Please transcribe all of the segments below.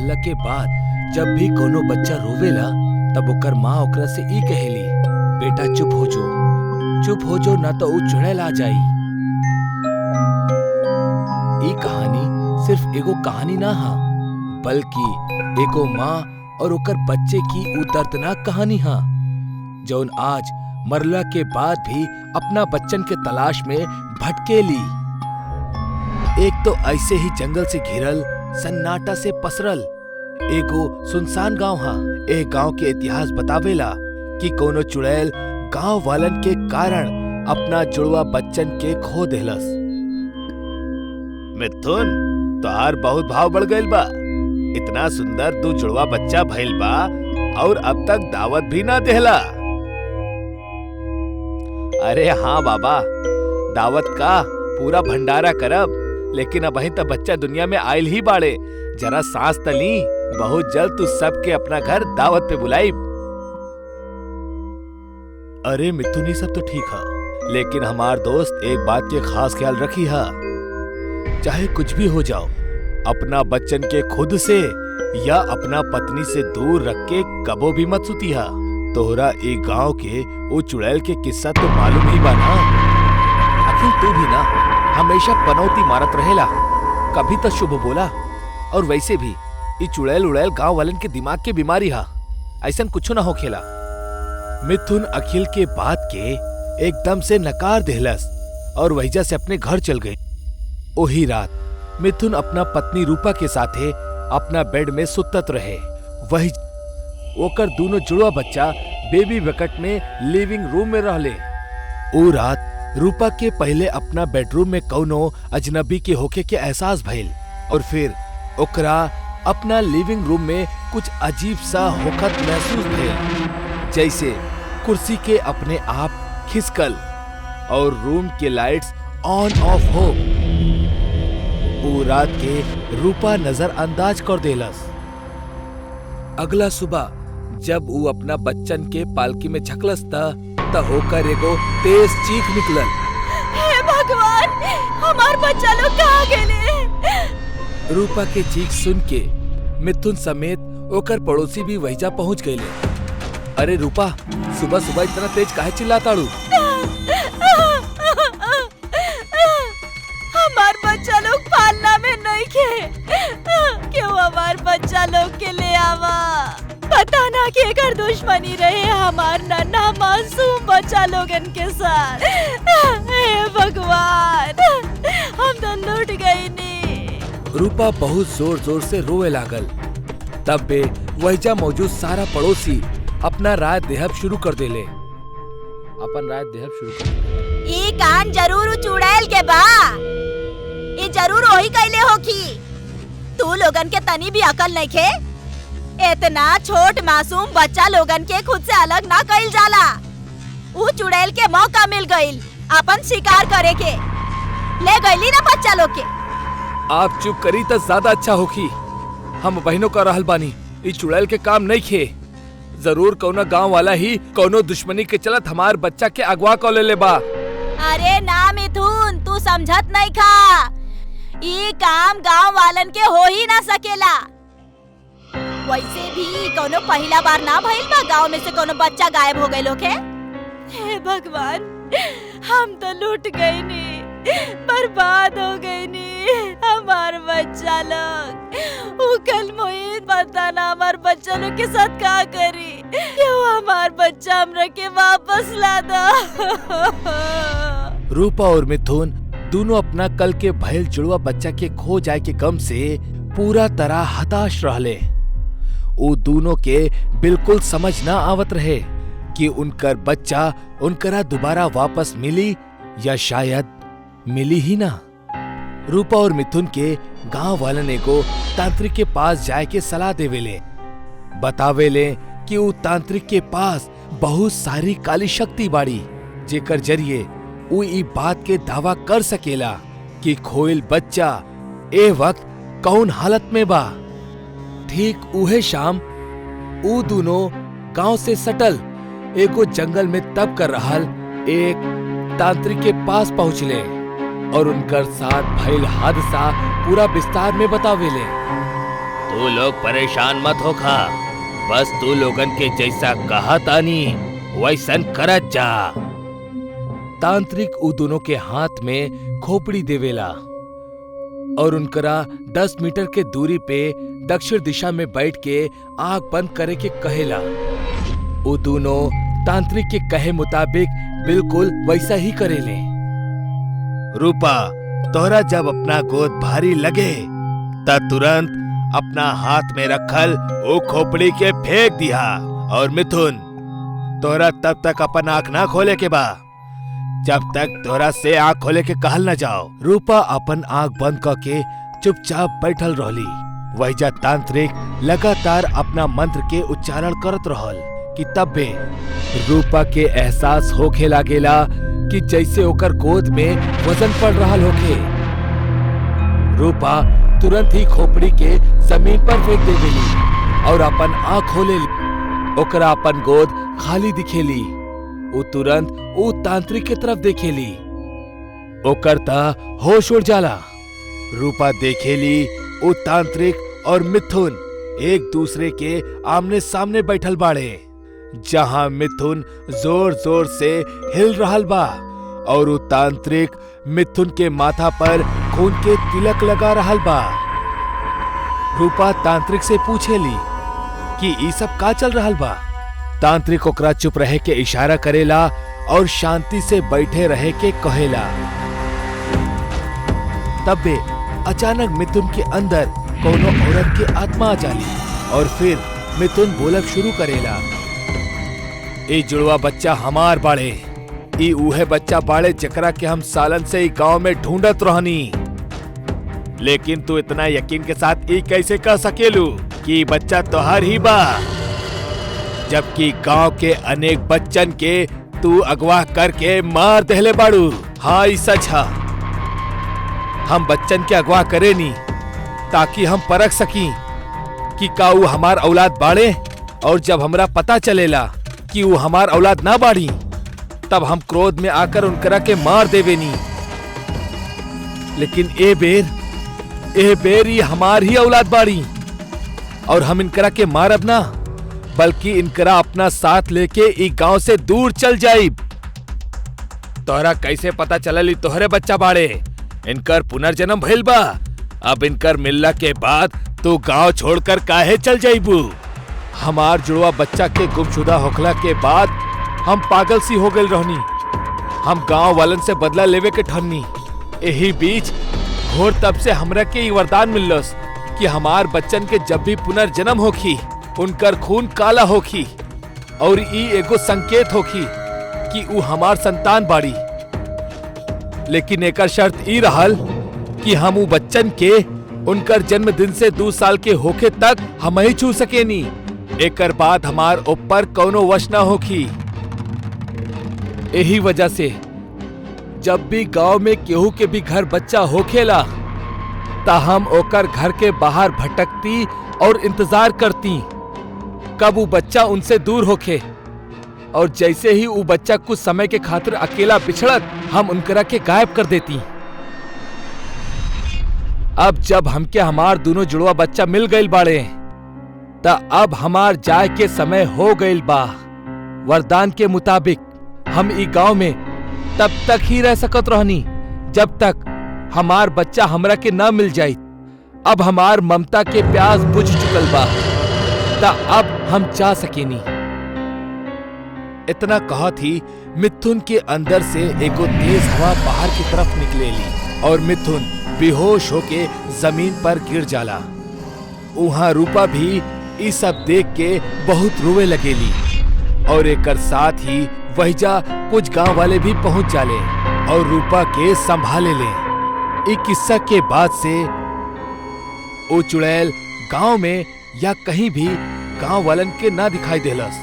रहला के बाद जब भी कोनो बच्चा रोवेला तब ओकर माँ ओकरा से ई कहेली, बेटा चुप हो जो ना तो ऊ चुड़ैल आ जाई। ई कहानी सिर्फ एगो कहानी ना हा, बल्कि एगो माँ और ओकर बच्चे की ऊ दर्दनाक कहानी हा, जौन आज मरला के बाद भी अपना बच्चन के तलाश में भटकेली। एक तो ऐसे ही जंगल से घिरल सन्नाटा से पसरल एगो सुनसान गांव हा। ए गांव के इतिहास बतावेला कि कोनो चुड़ैल गांव वालन के कारण अपना जुड़वा बच्चन के खो देहलस। मिथुन, तोहार बहुत भाव बढ़ गइल बा। इतना सुंदर तू जुड़वा बच्चा भइल बा और अब तक दावत भी ना देहला। अरे हाँ बाबा, दावत का पूरा भंडारा करब, लेकिन अब तक बच्चा दुनिया में आयल ही बाड़े। जरा सांस तली, बहुत जल्द तू सबके अपना घर दावत पे बुलाई। अरे मिथुन, ये सब तो ठीक है, लेकिन हमार दोस्त एक बात के खास ख्याल रखी है, चाहे कुछ भी हो जाओ, अपना बच्चन के खुद से या अपना पत्नी से दूर रख के कबो भी मत सुती है। तोहरा एक गांव के वो चुड़ैल के किस्सा तो मालूम ही बा ना। आखिर तू भी ना हमेशा पनौती मारत रहेला, कभी तो शुभ बोला। और वैसे भी ये चुड़ैल उड़ैल गांव वालन के दिमाग के बीमारी हा, ऐसा कुछ ना हो खेला। मिथुन अखिल के बात के एकदम से नकार देहलस और वहीजा से अपने घर चल गए। ओही रात मिथुन अपना पत्नी रूपा के साथे अपना बेड में सुतत रहे। वही ओकर दोनों जुड़वा बच्चा बेबी बकेट में लिविंग रूम में रहले। ओ रात रूपा के पहले अपना बेडरूम में कौनो अजनबी के होके के एहसास भइल और फिर ओकरा अपना लिविंग रूम में कुछ अजीब सा होखत महसूस भइल, जैसे कुर्सी के अपने आप खिसकल और रूम के लाइट्स ऑन ऑफ हो। ओ रात के रूपा नजरअंदाज कर देलस। अगला सुबह जब वो अपना बच्चन के पालकी में झकलस त ओकर एगो तेज चीख निकलल। हे भगवान, हमार बच्चा लोग कहाँ गेले? रूपा के चीख सुन के मिथुन समेत ओकर पड़ोसी भी वहीजा पहुंच गए। अरे रूपा, सुबह सुबह इतना तेज काहे चिल्लाताड़ू? हमार बच्चा लोग पालना में नहीं खे, क्यों हमार बच्चा लोग के ले आवा? पता ना कि एकर दुश्मनी रहे हमार नन्हा मासूम बच्चा लोगन के साथ। हे भगवान, हम तो लूट गई नी। रूपा बहुत जोर जोर से रोए लागल। तब बे वहीजा मौजूद सारा पड़ोसी अपना राय देहब शुरू कर देले। ई कान जरूर चुड़ैल के बा, ई जरूर वही कैले होखी। तू लोगन के तनी भी अकल नहीं खे? इतना छोट मासूम बच्चा लोगन के खुद से अलग ना कइल जाला। ऊ चुड़ैल के मौका मिल गइल अपन शिकार करे के, ले गइली ना बच्चा लोग के। आप चुप करी तो ज्यादा अच्छा होखी। हम बहनों का रहल बानी, ई चुड़ैल के काम नहीं खे। जरूर कौनो गांव वाला ही कौनो दुश्मनी के चलत हमार बच्चा के अगवा कर लेले बा। अरे ना मिथुन, तू समझत नहीं खा। ई काम गांव वालन के हो ही ना सकेला। वैसे भी कौनो पहला बार ना भइल बा गांव में से कौनो बच्चा गायब हो गइल होखे। हे भगवान, हम तो लूट गए नी, बर्बाद हो गए नी हमार बच्चा लोग। कल मोहित पता ना हमार बच्चा लोग के साथ का करी। क्यों हमार बच्चा हमरा के वापस ला दो। रूपा और मिथुन दोनों अपना कल के भयल जुड़वा बच्चा के खो जाए के गम से पूरा तरह हताश रहले। वो दोनों के बिल्कुल समझ ना आवत रहे कि उनकर बच्चा उनकरा दोबारा वापस मिली या शायद मिली ही ना। रूपा और मिथुन के गांव वालन एगो तांत्रिक के पास जाए के सलाह देवेले। बतावेले कि वो तांत्रिक के पास बहुत सारी काली शक्ति बाड़ी, जेकर जरिए वो ई बात के दावा कर सकेला कि खोइल बच्चा ए वक्त कौन हालत में बा। ठीक उहे शाम ऊ दोनों गांव से सटल एगो जंगल में तप कर रहल एक तांत्रिक के पास पहुंचले और उनकर साथ भइल हादसा पूरा विस्तार में बतावेले। तू लोग परेशान मत होखा, बस तू लोगन के जैसा कहा तानी वैसन करत जा। तांत्रिक उ दोनों के हाथ में खोपड़ी देवेला और उनकरा 10 मीटर के दूरी पे दक्षिण दिशा में बैठ के आंख बंद करे के कहेला। वो दोनों तांत्रिक के कहे मुताबिक बिल्कुल वैसा ही करेले। रूपा, तोहरा जब अपना गोद भारी लगे तब तुरंत अपना हाथ में रखल वो खोपड़ी के फेंक दिया। और मिथुन, तोहरा तब तक अपन आंख ना खोले के बा जब तक तोहरा से आंख खोले के कहल न जाओ। रूपा अपन आंख बंद करके चुपचाप बैठल रहली। वहीजा तांत्रिक लगातार अपना मंत्र के उच्चारण करत रहल कि तब्बे रूपा के एहसास होखे लागेला कि जैसे ओकर गोद में वजन पड़ रहा होखे। रूपा तुरंत ही खोपड़ी के जमीन पर फेंक देवेली और अपन आंख खोलेली। ओकरा अपन गोद खाली दिखेली। वो तुरंत वो तांत्रिक के तरफ देखेली। ओकर ता होश उड़ जाला। रूपा देखेली वो तांत्रिक और मिथुन एक दूसरे के आमने सामने बैठल बाड़े, जहां मिथुन जोर जोर से हिल रहल बा और वो तांत्रिक मिथुन के माथा पर खून के तिलक लगा रहल बा। रूपा तांत्रिक से पूछेली कि ई सब का चल रहल बा। तांत्रिक ओकरा चुप रहे के इशारा करेला और शांति से बैठे रहे के कहेला। तब्बे अचानक मिथुन के अंदर कोनो औरत के आत्मा आ जाली और फिर मिथुन बोलक शुरू करेला। ई जुड़वा बच्चा हमार बाड़े। ई उहे बच्चा बाड़े जकरा के हम सालन से ई गांव में ढूंढत रहनी। लेकिन तू इतना यकीन के साथ ई कैसे कह सकेलू कि बच्चा तोहार ही बा, जबकि गांव के अनेक बच्चन के तू अगवा करके मार देले बाड़ू। हाँ, ई सच है। हम बच्चन के अगवा करे नी ताकि हम परख सकी कि का वो हमार औलाद बाड़े, और जब हमरा पता चलेला कि वो हमार औलाद ना बाड़ी तब हम क्रोध में आकर उनकरा के मार देवे नी। लेकिन ए बेर ये हमार ही औलाद बाड़ी और हम इनकरा के मारब ना, बल्कि इनकरा अपना साथ लेके ई गांव से दूर चल जाइब। तोहरा कैसे पता चलल तोहरे बच्चा बाड़े? इनकर पुनर्जन्म भइल बा। अब इनकर मिलला के बाद तू गांव छोड़कर काहे चल जाइबू? हमार जुड़वा बच्चा के गुमशुदा होखला के बाद हम पागल सी हो गए रहनी। हम गांव वालन से बदला लेवे के ठन्नी। यही बीच घोर तब से हमरा के वरदान मिललस कि हमार बच्चन के जब भी पुनर्जन्म होखी उनकर खून काला होखी और ई एगो संकेत होखी कि ऊ हमार संतान बाड़ी। लेकिन एकर शर्त ई रहल कि हम ऊ बच्चन के उनकर जन्मदिन से 2 साल के होखे तक हम ही छू सकेनी। एकर बाद हमार ऊपर कौनो वश न होखी। यही वजह से जब भी गांव में केहू के भी घर बच्चा होखेला ता हम ओकर घर के बाहर भटकती और इंतजार करती कब वो बच्चा उनसे दूर होखे, और जैसे ही वो बच्चा कुछ समय के खातिर अकेला बिछड़त हम उनकरा के गायब कर देती। अब जब हमके हमार दोनों जुड़वा बच्चा मिल गइल बाड़े ता अब हमार जाए के समय हो गइल बा। वरदान के मुताबिक हम ई गांव में तब तक ही रह सकत रहनी जब तक हमार बच्चा हमरा के न मिल जाई। अब हमार ममता के प्यास बुझ चुकल बा ता अब हम जा सकेनी। इतना कहत ही मिथुन के अंदर से एगो तेज हवा बाहर की तरफ निकलेली और मिथुन बेहोश होके जमीन पर गिर जाला। वहां रूपा भी ई सब देख के बहुत रोवे लगेली और एकर साथ ही वहीजा कुछ गांव वाले भी पहुंच जाले और रूपा के संभाले ले। ई किस्सा के बाद से ओ चुड़ैल गांव में या कहीं भी गांव वालन के ना दिखाई देलस।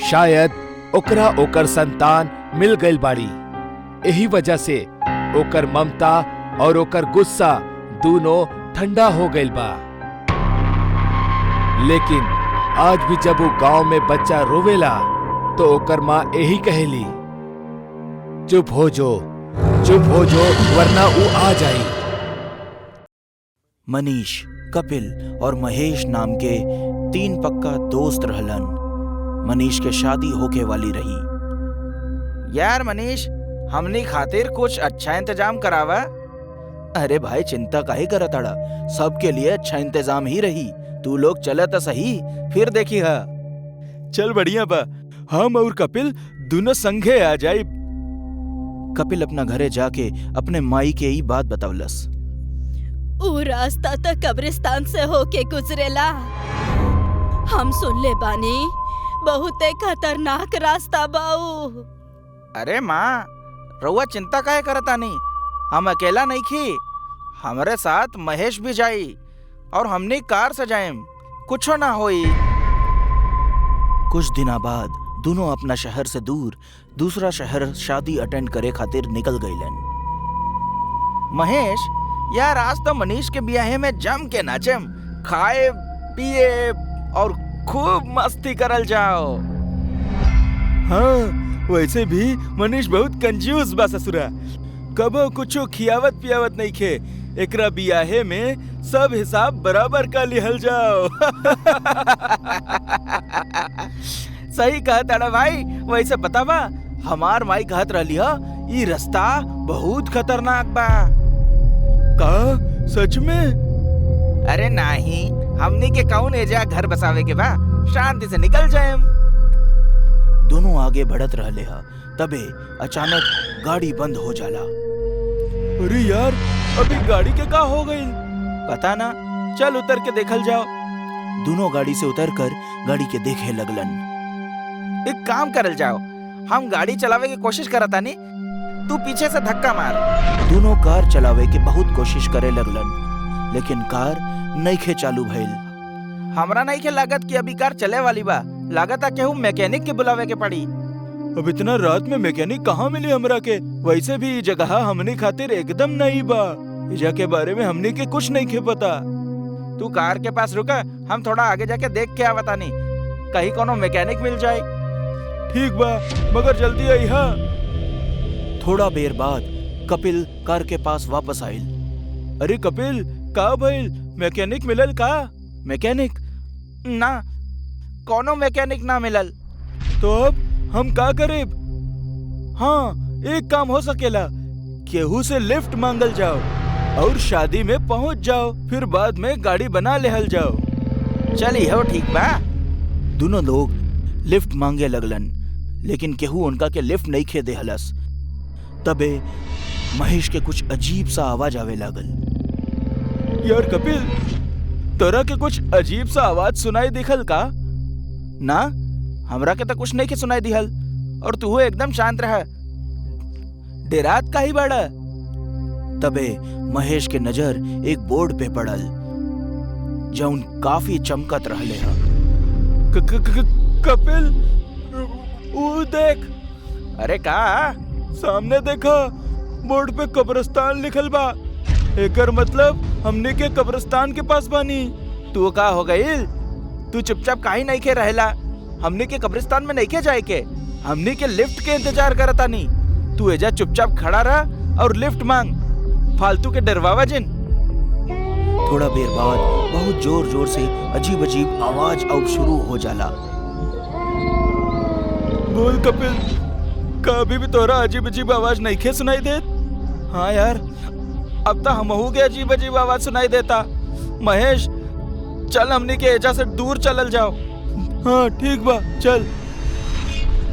शायद ओकरा ओकर संतान मिल गइल बाड़ी। यही वजह से ओकर ममता और ओकर गुस्सा दोनों ठंडा हो गइल बा। लेकिन आज भी जब वो गांव में बच्चा रोवेला तो ओकर माँ यही कहेली, चुप हो जो वरना वो आ जाई। मनीष, कपिल और महेश नाम के 3 पक्का दोस्त रहलन। मनीष के शादी होके वाली रही। यार मनीष, हमनी खातिर कुछ अच्छा इंतजाम करावा। अरे भाई, चिंता काहे करत अड़ा, सबके लिए अच्छा इंतजाम ही रही। तू लोग चले तो सही, फिर देखी हा। चल बढ़िया बा, हम और कपिल दोनों संगे आ जाई। कपिल अपना घरे जाके अपने माई के ही बात बतावलस। ऊ रास्ता तो कब्रिस्तान से होके गुजरेला। हम सुन ले बानी, बहुते खतरनाक रास्ता बाऊ। अरे माँ, रउआ चिंता काहे करतानी, हम अकेला नहीं खी, हमारे साथ महेश भी जाई और हमने कार से जाएम, कुछो ना होई। कुछ दिना बाद दोनों अपना शहर से दूर दूसरा शहर शादी अटेंड करे खातिर निकल गईलन। महेश, यार आज तो मनीष के ब्याहे में जम के नाचेम, खाए पिए और खूब मस्ती करल जाओ। हाँ, वैसे भी मनीष बहुत कंजूस बा ससुरा, कबो कुछो खियावत पियावत नहीं खे। एकरा बियाहे में सब हिसाब बराबर का लिहल जाओ। सही कहत अड़ा भाई। वैसे पता बा, हमार माई कहत रहली ह ई रास्ता बहुत खतरनाक बा। का सच में? अरे नहीं, हमनी के कौन एजा घर बसावे के बा, शांति से निकल जाएम। दोनों आगे बढ़त रहले ह, तबे अचानक गाड़ी बंद हो जाला। अरे यार, अभी गाड़ी के का हो गई? पता ना, चल उतर के देखल जाओ। दोनों गाड़ी से उतरकर गाड़ी के देखे लगलन। एक काम करल जाओ, हम गाड़ी चलावे की कोशिश करतानी, तू पीछे से धक्का मार। दोनों कार चलावे के बहुत कोशिश करे लगलन, लेकिन कार नइखे चालू भइल। हमरा नइखे लागत कि अभी कार चले वाली बा, लागत है केहू मैकेनिक के बुलावे के पड़ी। अब इतना रात में मैकेनिक कहाँ मिली हमरा के? वैसे भी ये जगह हमनी खातिर एकदम नहीं बा, इजा के बारे में हमनी के कुछ नहीं खे पता। तू कार के पास रुका, हम थोड़ा आगे जाके देख के आवतानी, कहीं कोनो मैकेनिक मिल जाए। ठीक बा, मगर जल्दी आई हा। थोड़ा देर बाद कपिल कार के पास वापस आइल। अरे कपिल, का भइल? मैकेनिक मिलल का? मैकेनिक? ना, कोनो मैकेनिक ना मिलल। तो अब हम का करेब? हाँ, एक काम हो सकेला, केहू से लिफ्ट मांगल जाओ और शादी में पहुंच जाओ, फिर बाद में गाड़ी बना लेहल जाओ। चली हो, ठीक बा। दोनों लोग लिफ्ट मांगे लगलन, लेकिन केहू उनका के लिफ्ट नहीं खे देहलस। तबे महेश के कुछ अजीब सा आवाज आवे लागल। यार कपिल, तोरा के कुछ अजीब सा आवाज सुनाई दिखल का? ना, हमरा के तो कुछ नहीं के सुनाई दिहल, और तू एकदम शांत रह। डेरात का ही बड़ा। तबे महेश के नजर एक बोर्ड पे पड़ल, जौन काफी चमकत रहले हा। कपिल, वो देख। अरे का? सामने देखा, बोर्ड पे कब्रिस्तान लिखल बा। एकर मतलब हमने के कब्रिस्तान के पास बानी। तू का हो गईल? तू चुपचाप काहे नहीं के रहेला? हमने के कब्रिस्तान में नहीं के जाए के, हमने के लिफ्ट के इंतजार करतानी। तू एजा चुपचाप खड़ा रह और लिफ्ट मांग, फालतू के डरवावा जिन। थोड़ा देर बाद बहुत जोर जोर से अजीब अजीब आवाज अब शुरू हो जाला। बोल कपिल, कभी भी तोरा अजीब अजीब आवाज नहीं खे सुनाई देत? हाँ यार, अब तो हमहू के अजीब अजीब आवाज सुनाई देता। महेश, चल हमने के एजा से दूर चलल जाओ। हाँ ठीक बा, चल।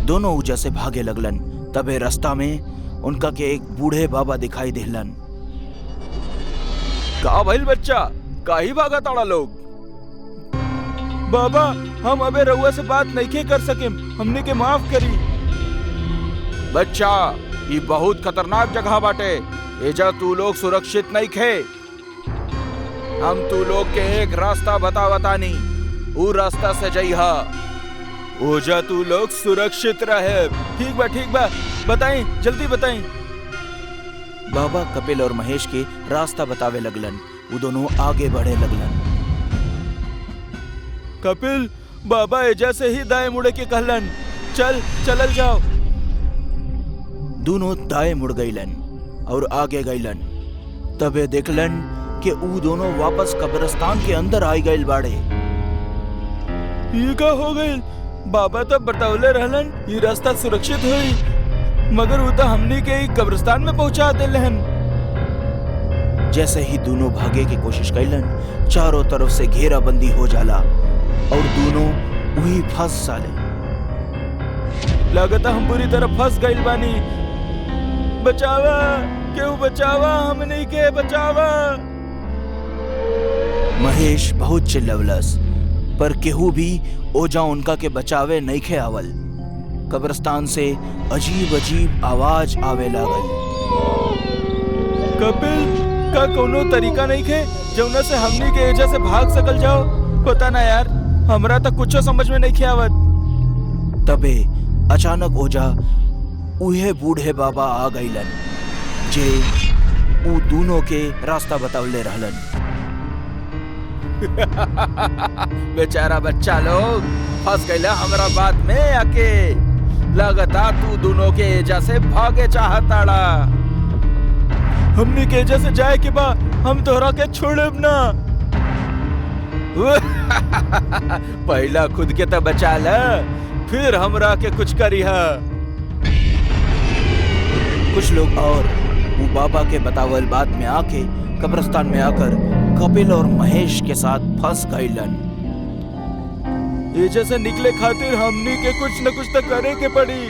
दोनों ऊजा से भागे लगलन। तबे रास्ता में उनका के एक बूढ़े बाबा दिखाई देहलन। का भइल बच्चा, काहे भागा ताड़ा लोग? बाबा, हम अबे रउआ से बात नहीं कर सके, हमने के माफ करी। बच्चा, ये बहुत खतरनाक जगह बाटे, एजा तू लोग सुरक्षित नहीं खे। हम तू लोग के एक रास्ता बतावतानी, ऊ रास्ता से जइहा। ओजा तू लोग सुरक्षित रहे। ठीक बा, बताई, जल्दी बताई। बाबा कपिल और महेश के रास्ता बतावे लगलन। वो दोनों आगे बढ़े लगलन। कपिल, बाबा एजा से ही दाएं मुड़े के कहलन, चलल जाओ। दोनों दाएं मुड़ गईलन और आगे गईलन। तबे देखलन कि ऊ दोनों वापस कब्रिस्तान के अंदर आई गए बाड़े। ये का हो गइल? बाबा तो बतौले रहलन ये रास्ता सुरक्षित हुई, मगर वो तो हमनी के ही कब्रिस्तान में पहुंचा देलन। जैसे ही दोनों भागे की कोशिश कैलन, चारों तरफ से घेराबंदी हो जाला और दोनों वही फंस जाले। लगता हम पूरी तरह फंस गइल बानी। बचावा, केहू बचावा, हमनी के बचावा। महेश बहुत चिल्लवलस, पर केहू भी ओजा उनका के बचावे नहीं खे आवल। कब्रिस्तान से अजीब अजीब आवाज आवे लागल। कपिल, का कोनो तरीका नहीं खे जौना से हमनी के एजा से भाग सकल जाओ? पता ना यार, हमरा तो कुछ समझ में नहीं खे आवत। तबे अचानक ओजा उहे बूढ़े बाबा आ गइलन, जे ऊ दोनों के रास्ता बतावले रहलन। बेचारा बच्चा लोग फंस गइला हमरा बात में आके। लगता तू दोनों के एजा से भागे चाहताड़ा। हमनी के एजा से जाए के बा, हम तोहरा के छोड़ब ना। पहला खुद के तो बचा ल, फिर हमरा के कुछ करिहा। कुछ लोग और वो बाबा के बतावल बात में आके कब्रिस्तान में आकर कपिल और महेश के साथ फंस गइलन। एजा से निकले खातिर हमनी के कुछ न कुछ तो करे के पड़ी।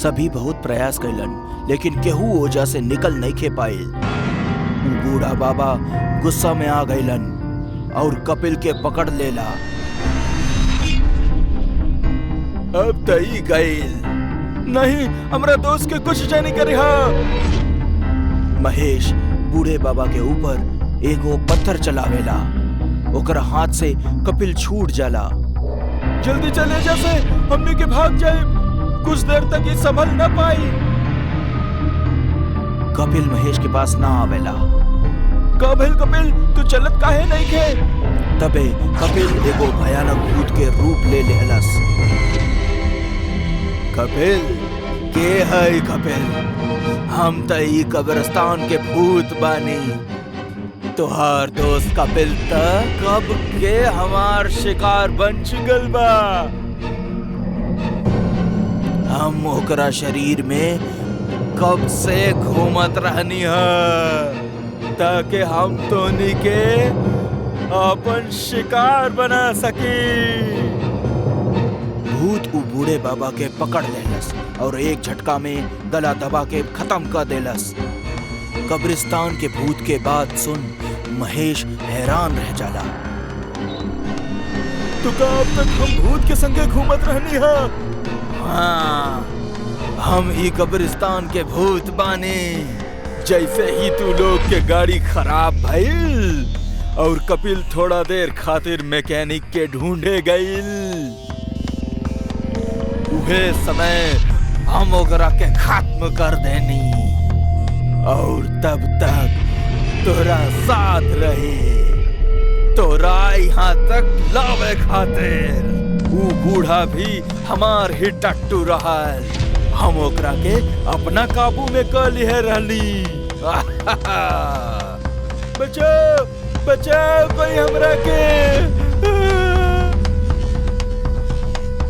सभी बहुत प्रयास कैलन, लेकिन केहू ओजा से निकल नहीं खे पाइल। बूढ़ा बाबा गुस्सा में आ गइलन और कपिल के पकड़ लेला। अब तई गइल नहीं, हमरा दोस्त के कुछ जानी करिहा। महेश बूढ़े बाबा के ऊपर एगो पत्थर चलावेला, ओकरा हाथ से कपिल छूट जाला। जल्दी चले जैसे हमनी के भाग जाए, कुछ देर तक ये संभल न पाई। कपिल महेश के पास ना आवेला। का भइल कपिल, तू चलत काहे नहीं खे? तबे कपिल एगो भयानक भूत के रूप ले लेहलस। कपिल, के है कपिल? हम त ई कब्रिस्तान के भूत बानी। तोहार दोस्त कपिल त कब के हमार शिकार बन चुकल बा। हम ओकरा शरीर में कब से घूमत रहनी है, ताकि हम तोनी के अपन शिकार बना सकी। भूत उ बूढ़े बाबा के पकड़ लेलस और एक झटका में गला दबा के खत्म कर देलस। कब्रिस्तान के भूत के बात सुन महेश हैरान रह जाला। तो का अब तक हम भूत के संगे घूमत रहनी है? हाँ, हम ही कब्रिस्तान के भूत बानी। जैसे ही तू लोग के गाड़ी खराब भइल और कपिल थोड़ा देर खातिर मैकेनिक के ढूंढे गइल, उहे समय हम ओकरा के खत्म कर देनी और तब तक तोरा साथ रहे, तोरा यहाँ तक लावे खातिर। वो बूढ़ा भी हमार ही टट्टू रहल, हम ओकरा के अपना काबू में कर लिए रहली। बचाओ, बचाओ कोई हमरा के।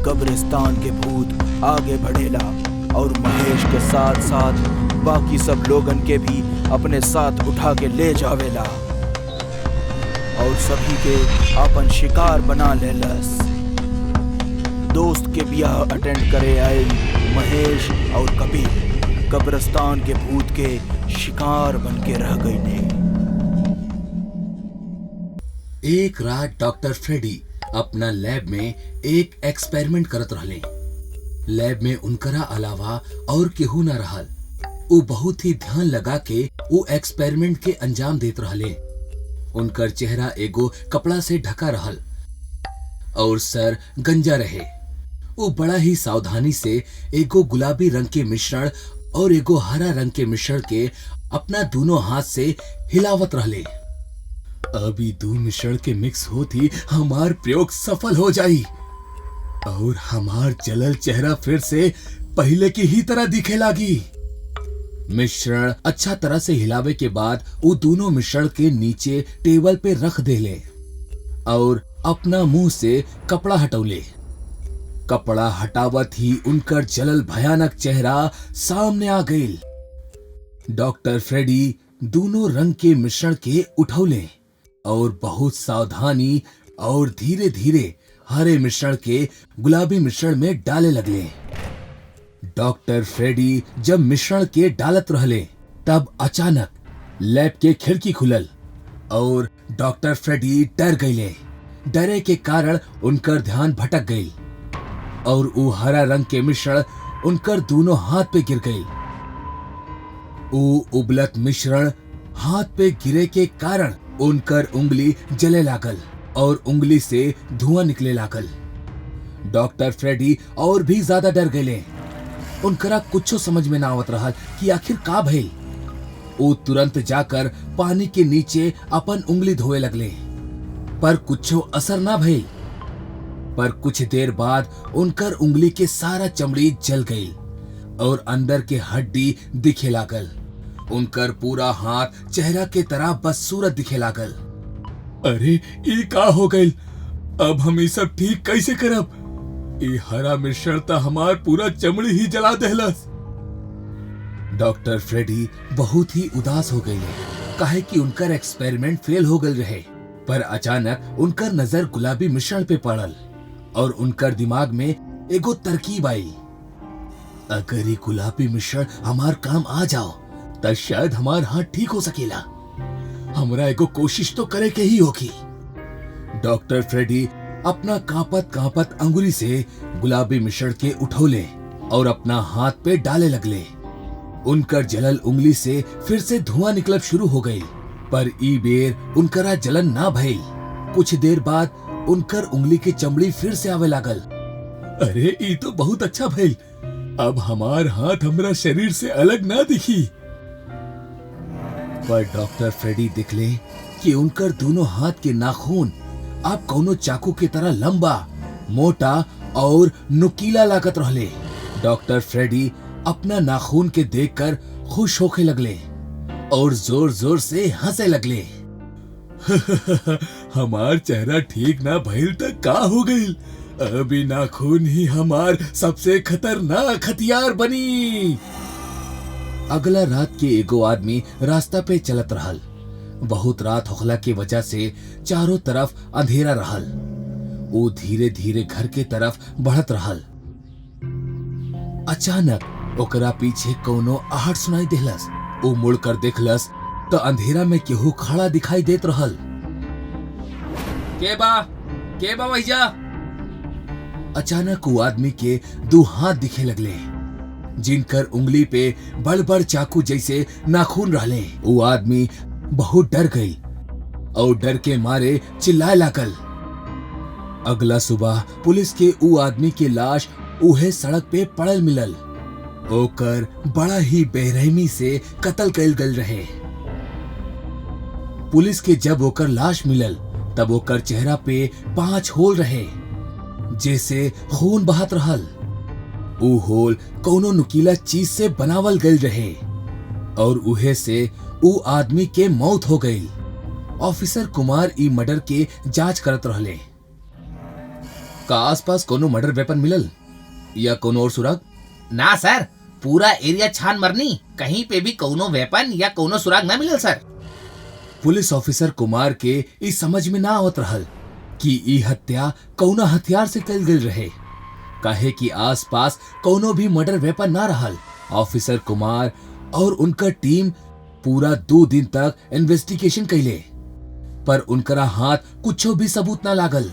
कब्रिस्तान के भूत आगे बढ़ेला और महेश के साथ साथ बाकी सब लोगन के भी अपने साथ उठा के ले जावेला और सभी के अपन शिकार बना लेलस। दोस्त के ब्याह अटेंड करे आए महेश और कपिल कब्रिस्तान के भूत के शिकार बन के रह गए ने। एक रात डॉक्टर फ्रेडी अपना लैब में एक एक्सपेरिमेंट करत रहले। लैब में उनकरा अलावा और केहू न रहल। वो बहुत ही ध्यान लगा के वो एक्सपेरिमेंट के अंजाम देत रहले। उनकर चेहरा एगो कपड़ा से ढका रहल और सर गंजा रहे। वो बड़ा ही सावधानी से एगो गुलाबी रंग के मिश्रण और एगो हरा रंग के मिश्रण के अपना दोनों हाथ से हिलावत रहले। अभी दो मिश्रण के मिक्स होती हमार प्रयोग सफल हो जाई और हमार जलल चेहरा फिर से पहले की ही तरह दिखे लागी। मिश्रण अच्छा तरह से हिलावे के बाद वो दोनों मिश्रण के नीचे टेबल पे रख देले और अपना मुंह से कपड़ा हटौले। कपड़ा हटावत ही उनकर जलल भयानक चेहरा सामने आ गई। डॉक्टर फ्रेडी दोनों रंग के मिश्रण के उठौले और बहुत सावधानी और धीरे धीरे हरे मिश्रण के गुलाबी मिश्रण में डाले लगले। डॉक्टर फ्रेडी जब मिश्रण के डालत रहले तब अचानक लैब के खिड़की खुलल और डॉक्टर फ्रेडी डर गईले। डरे के कारण उनकर ध्यान भटक गई और वो हरा रंग के मिश्रण उनकर दोनों हाथ पे गिर गई। वो उबलत मिश्रण हाथ पे गिरे के कारण उनकर उंगली जले लागल और उंगली से धुआं निकले लागल। डॉक्टर फ्रेडी और भी ज्यादा डर गए। उनकरा कुछ समझ में ना आवत रहा कि आखिर का भइल। वो तुरंत जाकर पानी के नीचे अपन उंगली धोए लगले पर कुछ असर ना भइल। पर कुछ देर बाद उनकर उंगली के सारा चमड़ी जल गई और अंदर के हड्डी दिखे लागल। उनकर पूरा हाथ चेहरा के तरह बदसूरत दिखे लागल। अरे ये का हो गई? अब हम ये सब ठीक कैसे करब? ये हरा मिश्रण तो हमार पूरा चमड़ी ही जला देहलस। डॉक्टर फ्रेडी बहुत ही उदास हो गई काहे कि उनकर एक्सपेरिमेंट फेल हो गए रहे। पर अचानक उनकर नजर गुलाबी मिश्रण पे पड़ल और उनकर दिमाग में एगो तरकीब आई। अगर ये गुलाबी मिश्रण हमार काम आ जाओ तो शायद हमार हाथ ठीक हो सकेला। हमरा एगो कोशिश तो करे के ही होगी। डॉक्टर फ्रेडी अपना कांपत कांपत अंगुली से गुलाबी मिश्रण के उठौले और अपना हाथ पे डाले लगले। उनकर जलल उंगली से फिर से धुआं निकलब शुरू हो गई पर ई बेर उनकरा जलन ना भइल। कुछ देर बाद उनकर उंगली की चमड़ी फिर से आवे लागल। अरे ई तो बहुत अच्छा भइल। अब हमार हाथ हमरा शरीर से अलग ना दिखी। पर डॉक्टर फ्रेडी दिखले कि उनकर दोनों हाथ के नाखून अब कौनो चाकू की तरह लंबा, मोटा और नुकीला लागत रहले। डॉक्टर फ्रेडी अपना नाखून के देखकर खुश होके लगले और जोर जोर से हंसे लगले। हमार चेहरा ठीक ना भइल तक का हो गई? अभी नाखून ही हमार सबसे खतरनाक हथियार बनी। अगला रात के एगो आदमी रास्ता पे चलत रहल। बहुत रात होखला के वजह से चारों तरफ अंधेरा रहल। वो धीरे धीरे घर के तरफ बढ़त रहल। अचानक ओकरा पीछे कोनो आहट सुनाई देहलस। वो मुड़कर देखलस तो अंधेरा में केहू खड़ा दिखाई देत रहल। के बा भैया? अचानक वो आदमी के दो हाथ दिखे लगले जिनकर उंगली पे बड़ बड़ चाकू जैसे नाखून रहले। वो आदमी बहुत डर गई और डर के मारे चिल्लाए लागल। अगला सुबह पुलिस के ऊ आदमी के लाश उहे सड़क पे पड़ल मिलल। ओकर बड़ा ही बेरहमी से कत्ल कइल गइल रहे। पुलिस के जब ओकर लाश मिलल तब ओकर चेहरा पे 5 होल रहे जैसे खून बहत रहल। ऊ होल कोनो नुकीला चीज से बनावल गइल रहे और उहे से ऊ आदमी के मौत हो गई। ऑफिसर कुमार ई मर्डर के जांच करत रहले। का आसपास कोनो मर्डर वेपन मिलल या कोनो और सुराग? ना सर, पूरा एरिया छान मरनी, कहीं पे भी कोनो वेपन या कोनो सुराग ना मिलल सर। पुलिस ऑफिसर कुमार के ई समझ में ना आवत रहल कि ई हत्या कौना हथियार से कइल गइल रहे काहे कि आसपास कोनो भी मर्डर वेपन ना रहल। ऑफिसर कुमार और उनका टीम पूरा 2 दिन तक इन्वेस्टिगेशन कैले पर उनकरा हाथ कुछो भी सबूत ना लागल।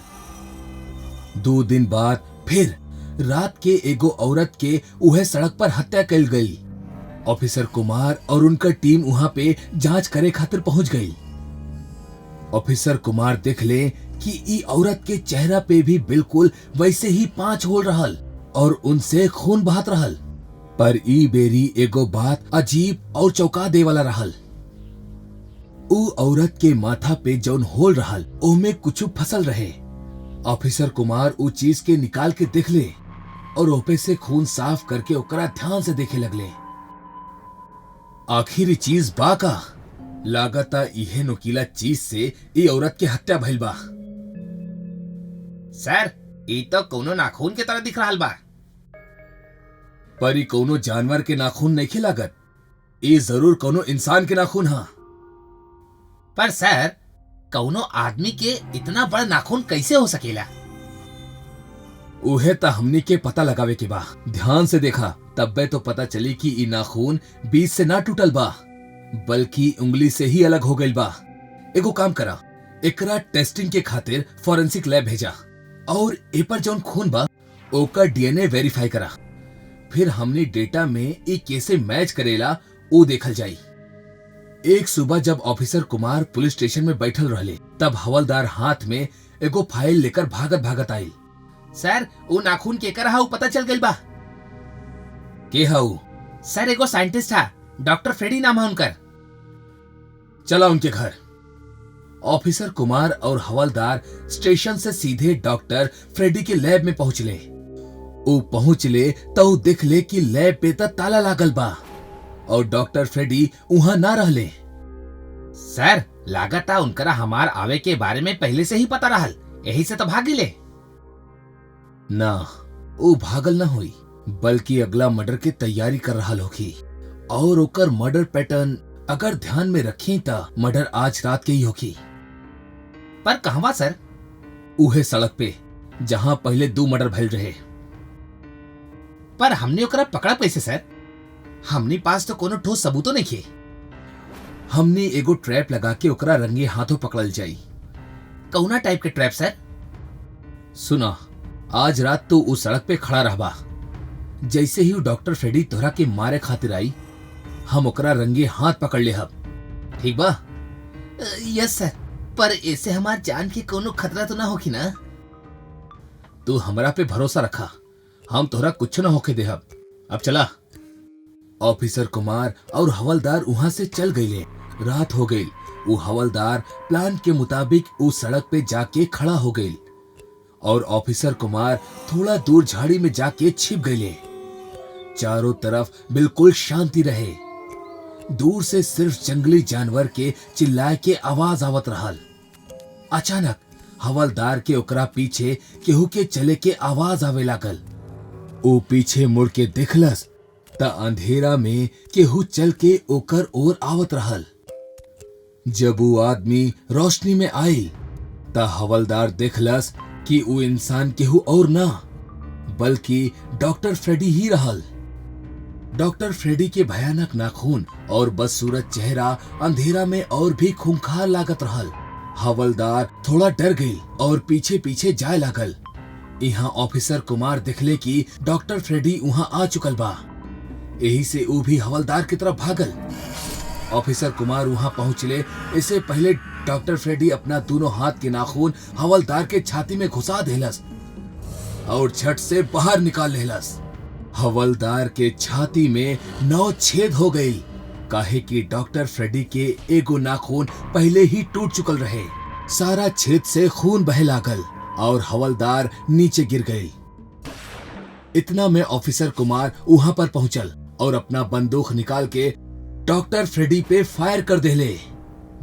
2 दिन बाद फिर रात के एगो औरत के उहे सड़क पर हत्या कैल गई। ऑफिसर कुमार और उनका टीम वहां पे जांच करे खातिर पहुंच गई। ऑफिसर कुमार देखले कि ई औरत के चेहरा पे भी बिल्कुल वैसे ही 5 होल रहल और उनसे खून बहत रहल। पर ई बेरी एगो बात अजीब और चौंका दे वाला रहल। ऊ औरत के माथा पे जौन होल रहल ओमे कुछ फसल रहे। ऑफिसर कुमार ऊ चीज के निकाल के देखले और ओपे से खून साफ करके ओकरा ध्यान से देखे लगले। आखिरी चीज बा का लागता इहे नुकीला चीज से ई औरत के हत्या भइल बा। सर ई तो कोनो नाखून के तरह दिख रहा बा। पर ई कोनो जानवर के नाखून नहीं लागत, ई जरूर कोनो इंसान के नाखून हा। पर सर कौनो आदमी के इतना बड़ा नाखून कैसे हो सकेला? उहे ता हमनी के पता लगावे के बा। ध्यान से देखा तब्बे तो पता चली कि ई नाखून बीच से ना टूटल बा बल्कि उंगली से ही अलग हो गइल बा। एगो काम करा, एकरा टेस्टिंग के खातिर फॉरेंसिक लैब भेजा और ए पर जौन खून बा ओकर डीएनए वेरीफाई करा। फिर हमने डेटा में ई कैसे मैच करेला वो देखल जाई। एक सुबह जब ऑफिसर कुमार पुलिस स्टेशन में बैठल रहले तब हवलदार हाथ में एगो फाइल लेकर भागत भागत आई। सर वो नाखून केकर हा पता चल गइल बा। के हाउ? सर एगो साइंटिस्ट हा, डॉक्टर फ्रेडी नाम है उनकर। चला उनके घर। ऑफिसर कुमार और हवलदार स्टेशन से सीधे डॉक्टर फ्रेडी के लैब में पहुंचले। वो पहुंचले तो देख ले कि लैब पे ताला लागल बा और डॉक्टर फ्रेडी वहां ना रहले। सर लागता उनकरा हमार आवे के बारे में पहले से ही पता रहल, यही से तो भागिले। ना, वो भागल ना हुई बल्कि अगला मर्डर के तैयारी कर रहा होगी और ओकर मर्डर पैटर्न अगर ध्यान में रखी ता मर्डर आज रात के ही होगी। पर कहवा सर? उहे सड़क पे जहां पहले 2 मर्डर भइल रहे। पर हमने ओकरा पकड़ा कैसे सर? हमने पास तो कोनो ठोस सबूतो नहीं खे। हमने एगो ट्रैप लगा के ओकरा रंगे हाथों पकड़ल जाई। कौना टाइप के ट्रैप सर? सुना, आज रात तो उस सड़क पे खड़ा रहबा। जैसे ही डॉक्टर फ्रेडी तोहरा के मारे खातिर आई हम ओकरा रंगे हाथ पकड़ ले हब, ठीक बा? यस सर, पर ऐसे हमार जान के कोनो खतरा तो ना होगी ना? तू हमरा पे भरोसा रखा, हम तोहरा कुछ ना होके देहब। अब चला। ऑफिसर कुमार और हवलदार वहां से चल गईले। रात हो गई। वो हवलदार प्लान के मुताबिक उस सड़क पे जाके खड़ा हो गई और ऑफिसर कुमार थोड़ा दूर झाड़ी में जाके छिप गईले। चारों तरफ बिल्कुल शांति रहे। दूर से सिर्फ जंगली जानवर के चिल्लाए के आवाज आवत रहल। अचानक हवलदार के ओकरा पीछे केहू के चले के आवाज आवे लागल। वो पीछे मुड़ के देखलस त अंधेरा में केहू चल के ओकर ओर आवत रहल। जब वो आदमी रोशनी में आयल त हवलदार देखलस कि वो इंसान केहू और ना बल्कि डॉक्टर फ्रेडी ही रहल। डॉक्टर फ्रेडी के भयानक नाखून और बदसूरत चेहरा अंधेरा में और भी खूंखार लागत रहल। हवलदार थोड़ा डर गई और पीछे पीछे जाए लागल। यहाँ ऑफिसर कुमार देखले कि डॉक्टर फ्रेडी वहाँ आ चुकल बा। यही से वो भी हवलदार की तरफ भागल। ऑफिसर कुमार वहाँ पहुँचले इससे पहले डॉक्टर फ्रेडी अपना दोनों हाथ के नाखून हवलदार के छाती में घुसा देलस और छट से बाहर निकाल लेलस। हवलदार के छाती में 9 छेद हो गई, काहे कि डॉक्टर फ्रेडी के एगो नाखून पहले ही टूट चुकल रहे। सारा छेद से खून बहे लागल और हवलदार नीचे गिर गई। इतना में ऑफिसर कुमार वहां पर पहुंचल और अपना बंदूक निकाल के डॉक्टर फ्रेडी पे फायर कर देले।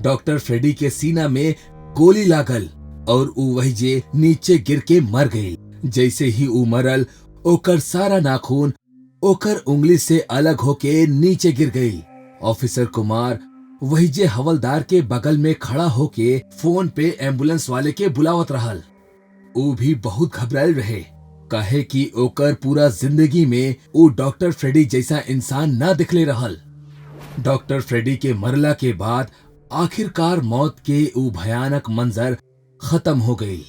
डॉक्टर फ्रेडी के सीना में गोली लागल और ऊ वही जे नीचे गिर के मर गई। जैसे ही ऊ मरल ओकर सारा नाखून ओकर उंगली से अलग होके नीचे गिर गई। ऑफिसर कुमार वही जे हवलदार के बगल में खड़ा होके फोन पे एम्बुलेंस वाले के बुलावत रहल। ऊ भी बहुत घबरायल रहे, काहे कि ओकर पूरा जिंदगी में ऊ डॉक्टर फ्रेडी जैसा इंसान ना दिखले रहल। डॉक्टर फ्रेडी के मरला के बाद आखिरकार मौत के ऊ भयानक मंजर खत्म हो गई।